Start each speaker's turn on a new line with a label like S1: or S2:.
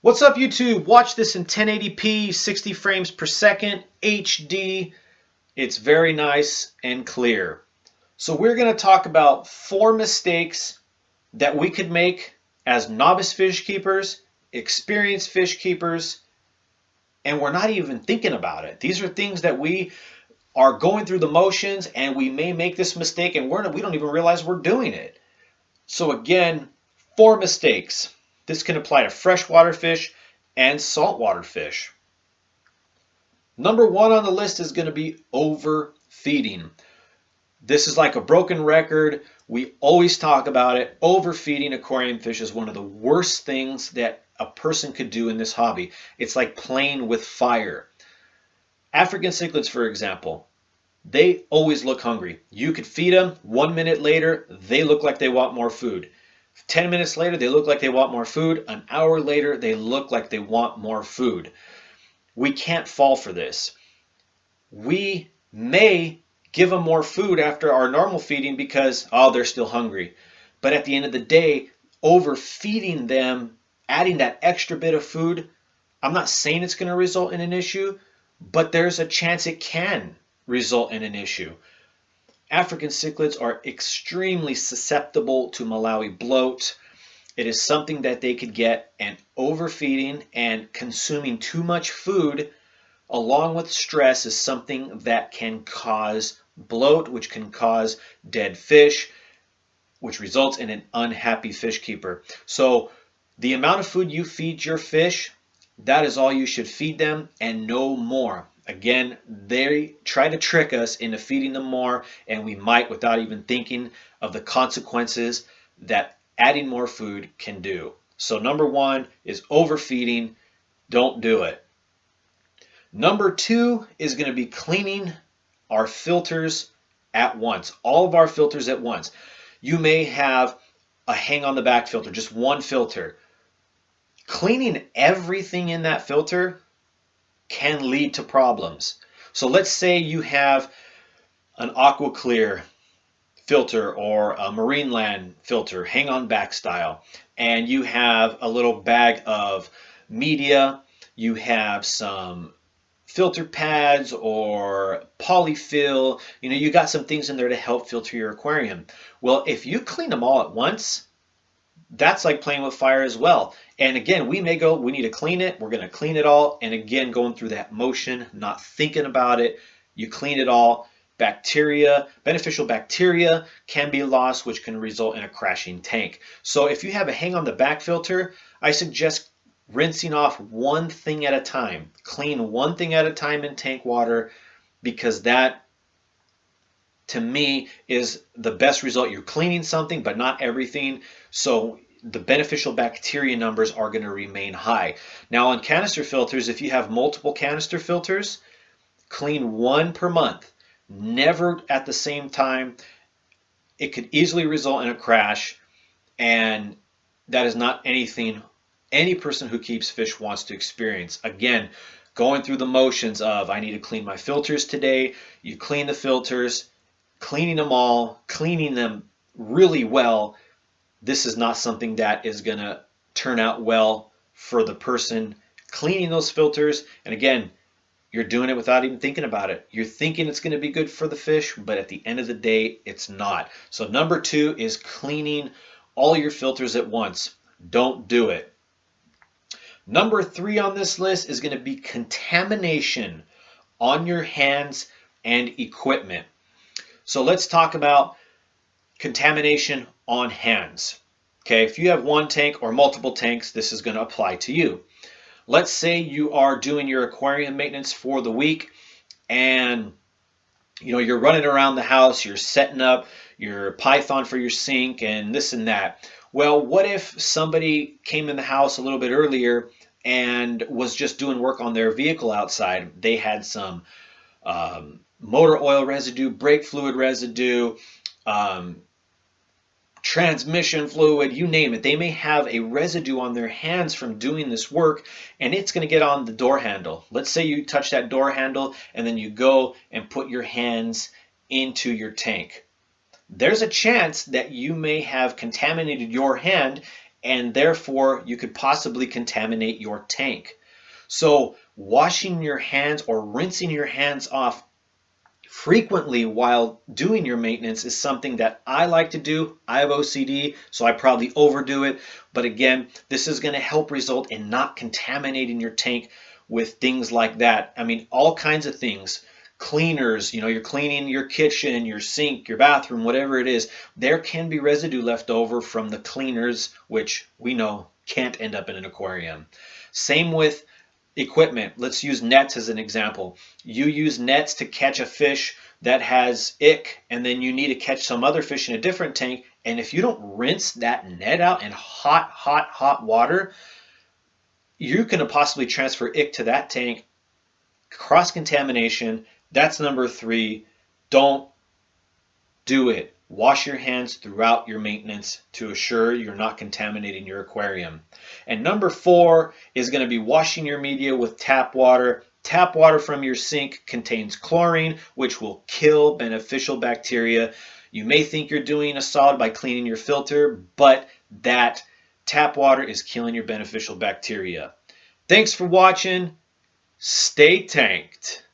S1: What's up, YouTube? Watch this in 1080p, 60 frames per second, HD. It's very nice and clear. So we're going to talk about 4 mistakes that we could make as novice fish keepers, experienced fish keepers, and we're not even thinking about it. These are things that we are going through the motions, and we may make this mistake and we don't even realize we're doing it. So again, 4 mistakes. This can apply to freshwater fish and saltwater fish. Number 1 on the list is going to be overfeeding. This is like a broken record. We always talk about it. Overfeeding aquarium fish is one of the worst things that a person could do in this hobby. It's like playing with fire. African cichlids, for example, they always look hungry. You could feed them. 1 minute later, they look like they want more food. 10 minutes later, they look like they want more food. An hour later, they look like they want more food. We can't fall for this. We may give them more food after our normal feeding because, they're still hungry. But at the end of the day, overfeeding them, adding that extra bit of food, I'm not saying it's going to result in an issue, but there's a chance it can result in an issue. African cichlids are extremely susceptible to Malawi bloat. It is something that they could get, and overfeeding and consuming too much food along with stress is something that can cause bloat, which can cause dead fish, which results in an unhappy fish keeper. So the amount of food you feed your fish, that is all you should feed them and no more. Again, they try to trick us into feeding them more, and we might without even thinking of the consequences that adding more food can do. So number 1 is overfeeding. Don't do it. Number 2 is going to be cleaning our filters at once. All of our filters at once. You may have a hang on the back filter, just one filter. Cleaning everything in that filter can lead to problems. So let's say you have an aqua clear filter or a marine land filter, hang on back style, and you have a little bag of media, you have some filter pads or polyfill, you got some things in there to help filter your aquarium. Well, if you clean them all at once, that's like playing with fire as well. And again, we may go, we need to clean it. We're going to clean it all. And again, going through that motion, not thinking about it. You clean it all. Bacteria, beneficial bacteria can be lost, which can result in a crashing tank. So if you have a hang on the back filter, I suggest rinsing off one thing at a time. Clean one thing at a time in tank water, because that, to me, is the best result. You're cleaning something, but not everything. So the beneficial bacteria numbers are going to remain high. Now on canister filters, if you have multiple canister filters, clean one per month, never at the same time. It could easily result in a crash, and that is not anything any person who keeps fish wants to experience. Again, going through the motions of, I need to clean my filters today. You clean the filters, cleaning them all, cleaning them really well. This is not something that is going to turn out well for the person cleaning those filters. And again, you're doing it without even thinking about it. You're thinking it's going to be good for the fish, but at the end of the day, it's not. So number 2 is cleaning all your filters at once. Don't do it. Number 3 on this list is going to be contamination on your hands and equipment. So let's talk about contamination on hands. Okay, if you have one tank or multiple tanks, this is going to apply to you. Let's say you are doing your aquarium maintenance for the week, and you're running around the house, you're setting up your python for your sink and this and that. Well, what if somebody came in the house a little bit earlier and was just doing work on their vehicle outside? They had some motor oil residue, brake fluid residue, transmission fluid, you name it. They may have a residue on their hands from doing this work, and it's going to get on the door handle. Let's say you touch that door handle and then you go and put your hands into your tank. There's a chance that you may have contaminated your hand and therefore you could possibly contaminate your tank. So washing your hands or rinsing your hands off frequently while doing your maintenance is something that I like to do. I have OCD, so I probably overdo it. But again, this is going to help result in not contaminating your tank with things like that. I mean, all kinds of things. Cleaners, you're cleaning your kitchen, your sink, your bathroom, whatever it is. There can be residue left over from the cleaners, which we know can't end up in an aquarium. Same with equipment. Let's use nets as an example. You use nets to catch a fish that has ick, and then you need to catch some other fish in a different tank. And if you don't rinse that net out in hot, hot, hot water, you can possibly transfer ick to that tank. Cross contamination. That's number 3. Don't do it. Wash your hands throughout your maintenance to assure you're not contaminating your aquarium. And number 4 is going to be washing your media with tap water. Tap water from your sink contains chlorine, which will kill beneficial bacteria. You may think you're doing a solid by cleaning your filter, but that tap water is killing your beneficial bacteria. Thanks for watching. Stay tanked.